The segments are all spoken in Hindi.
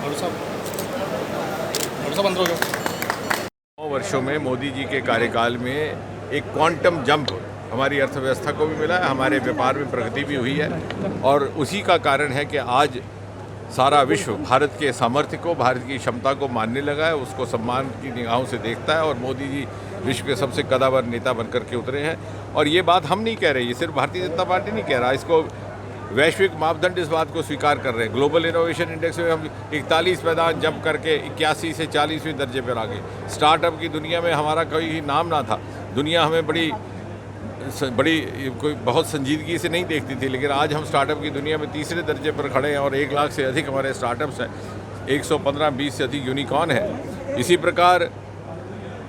9 वर्षों में मोदी जी के कार्यकाल में एक क्वांटम जंप हमारी अर्थव्यवस्था को भी मिला है, हमारे व्यापार में प्रगति भी हुई है और उसी का कारण है कि आज सारा विश्व भारत के सामर्थ्य को, भारत की क्षमता को मानने लगा है, उसको सम्मान की निगाहों से देखता है और मोदी जी विश्व के सबसे कद्दावर नेता बनकर के उतरे हैं। और ये बात हम नहीं कह रहे, ये सिर्फ भारतीय जनता पार्टी नहीं कह रहा, इसको वैश्विक मापदंड इस बात को स्वीकार कर रहे हैं। ग्लोबल इनोवेशन इंडेक्स में हम 41 पैदान जंप करके 81 से 40वें दर्जे पर आ गए। स्टार्टअप की दुनिया में हमारा कोई नाम ना था, दुनिया हमें बड़ी कोई बहुत संजीदगी से नहीं देखती थी, लेकिन आज हम स्टार्टअप की दुनिया में तीसरे दर्जे पर खड़े हैं और 1 लाख से अधिक हमारे स्टार्टअप्स हैं, 115-20 से अधिक यूनिकॉर्न हैं। इसी प्रकार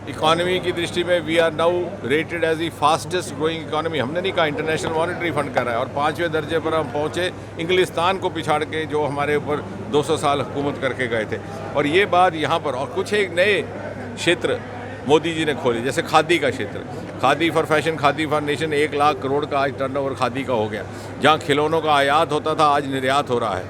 इकॉनमी की दृष्टि में we are now rated as the fastest growing economy. हमने नहीं कहा, इंटरनेशनल मॉनेटरी फंड कर रहा है और 5वें दर्जे पर हम पहुँचे, इंग्लिस्तान को पिछाड़ के, जो हमारे ऊपर 200 साल हुकूमत करके गए थे। और ये बात यहाँ पर, और कुछ एक नए क्षेत्र मोदी जी ने खोले, जैसे खादी का क्षेत्र, khadi for fashion, khadi for nation, 1 lakh crore का आज टर्नओवर खादी का हो गया। जहाँ खिलौनों का आयात होता था आज निर्यात हो रहा है।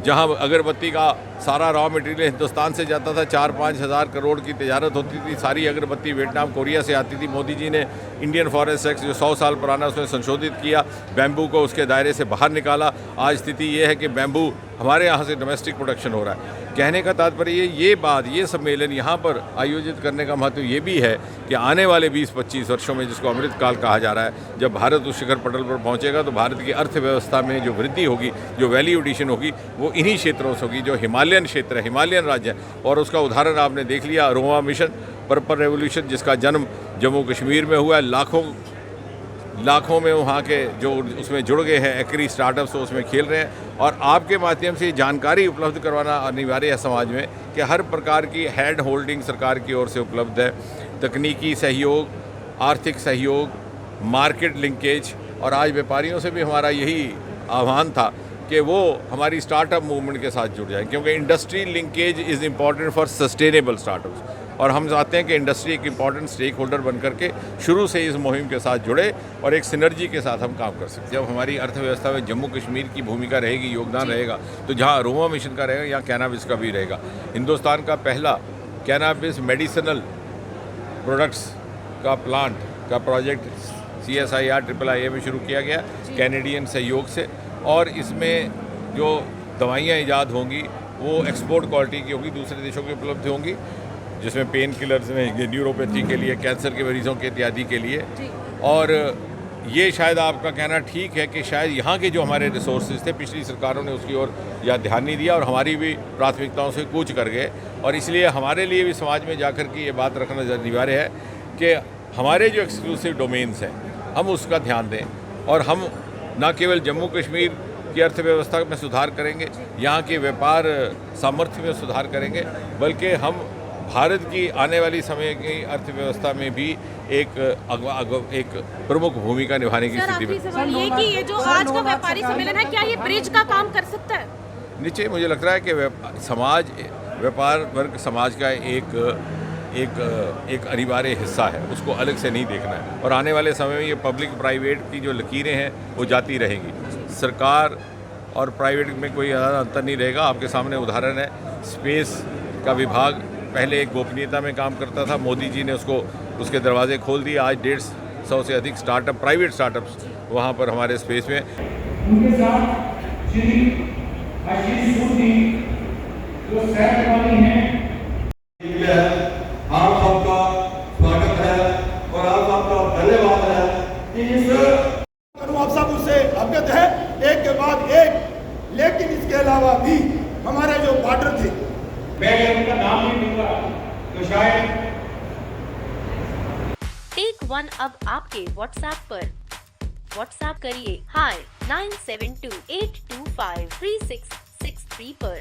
जहाँ अगरबत्ती का सारा रॉ मटेरियल हिंदुस्तान से जाता था, 4-5 हज़ार करोड़ की तजारत होती थी, सारी अगरबत्ती वियतनाम, कोरिया से आती थी। मोदी जी ने इंडियन फॉरेस्ट एक्ट जो 100 साल पुराना, उसमें संशोधित किया, बैम्बू को उसके दायरे से बाहर निकाला। आज स्थिति ये है कि बैम्बू हमारे यहाँ से डोमेस्टिक प्रोडक्शन हो रहा है। कहने का तात्पर्य ये बात, ये सम्मेलन यहाँ पर आयोजित करने का महत्व ये भी है कि आने वाले 20-25 वर्षों में, जिसको अमृतकाल कहा जा रहा है, जब भारत उस शिखर पटल पर पहुँचेगा तो भारत की अर्थव्यवस्था में जो वृद्धि होगी, जो वैल्यू एडिशन होगी, वो इन्हीं क्षेत्रों से होगी जो हिमालयन क्षेत्र है, हिमालयन राज्य है। और उसका उदाहरण आपने देख लिया, अरोमा मिशन, पर्पल रेवोल्यूशन, जिसका जन्म जम्मू कश्मीर में हुआ है। लाखों में वहाँ के जो उसमें जुड़ गए हैं एग्री स्टार्टअप्स, उसमें खेल रहे हैं। और आपके माध्यम से जानकारी उपलब्ध करवाना अनिवार्य है समाज में कि हर प्रकार की हैंड होल्डिंग सरकार की ओर से उपलब्ध है, तकनीकी सहयोग, आर्थिक सहयोग, मार्केट लिंकेज। और आज व्यापारियों से भी हमारा यही आह्वान था कि वो हमारी स्टार्टअप मूवमेंट के साथ जुड़ जाएं, क्योंकि industry linkage is important for sustainable startups. और हम चाहते हैं कि इंडस्ट्री एक इम्पॉर्टेंट स्टेक होल्डर बन करके शुरू से इस मुहिम के साथ जुड़े और एक सिनर्जी के साथ हम काम कर सकते हैं। जब हमारी अर्थव्यवस्था में जम्मू कश्मीर की भूमिका रहेगी, योगदान रहेगा, तो जहाँ अरोमा मिशन का रहेगा, यहाँ कैनाबिस का भी रहेगा। हिंदुस्तान का पहला कैनाबिस मेडिसिनल प्रोडक्ट्स का प्लांट का प्रोजेक्ट CSIR IIIA में शुरू किया गया कैनेडियन सहयोग से। और इसमें जो दवाइयाँ ईजाद होंगी वो एक्सपोर्ट क्वालिटी की होगी, दूसरे देशों की उपलब्ध होंगी, जिसमें पेन किलर्स में, न्यूरोपैथी के लिए, कैंसर के मरीजों के इत्यादि के लिए। और ये शायद आपका कहना ठीक है कि शायद यहाँ के जो हमारे रिसोर्सेज थे, पिछली सरकारों ने उसकी ओर या ध्यान नहीं दिया और हमारी भी प्राथमिकताओं से कूच कर गए। और इसलिए हमारे लिए भी समाज में जाकर के ये बात रखना अनिवार्य है कि हमारे जो एक्सक्लूसिव डोमेन्स हैं, हम उसका ध्यान दें। और हम न केवल जम्मू कश्मीर की अर्थव्यवस्था में सुधार करेंगे, यहाँ के व्यापार सामर्थ्य में सुधार करेंगे, बल्कि हम भारत की आने वाली समय की अर्थव्यवस्था में भी एक प्रमुख भूमिका निभाने की स्थिति में। ये कि ये जो आज का व्यापारी सम्मेलन है, क्या ये ब्रिज का काम कर सकता है? निश्चय मुझे लगता है कि समाज, व्यापार वर्ग समाज का एक अनिवार्य हिस्सा है, उसको अलग से नहीं देखना है। और आने वाले समय में ये पब्लिक प्राइवेट की जो लकीरें हैं वो जाती रहेंगी। सरकार और प्राइवेट में कोई ज़्यादा अंतर नहीं रहेगा। आपके सामने उदाहरण है, स्पेस का विभाग पहले एक गोपनीयता में काम करता था, मोदी जी ने उसके दरवाजे खोल दिए। आज 150 से अधिक स्टार्टअप, प्राइवेट स्टार्टअप्स वहाँ पर हमारे स्पेस में। उनके साथ श्री आशीष सूदी जो सहकारी हैं, आप सबका स्वागत है और आप सबका धन्यवाद है कि इस आप सब उससे अवगत है एक के बाद एक। लेकिन इसके अलावा भी हमारे जो बॉर्डर थे, मैं उनका नाम नहीं दूंगा तो शायद टेक वन अब आपके व्हाट्सएप पर। व्हाट्सएप करिए hi 9728253663 पर।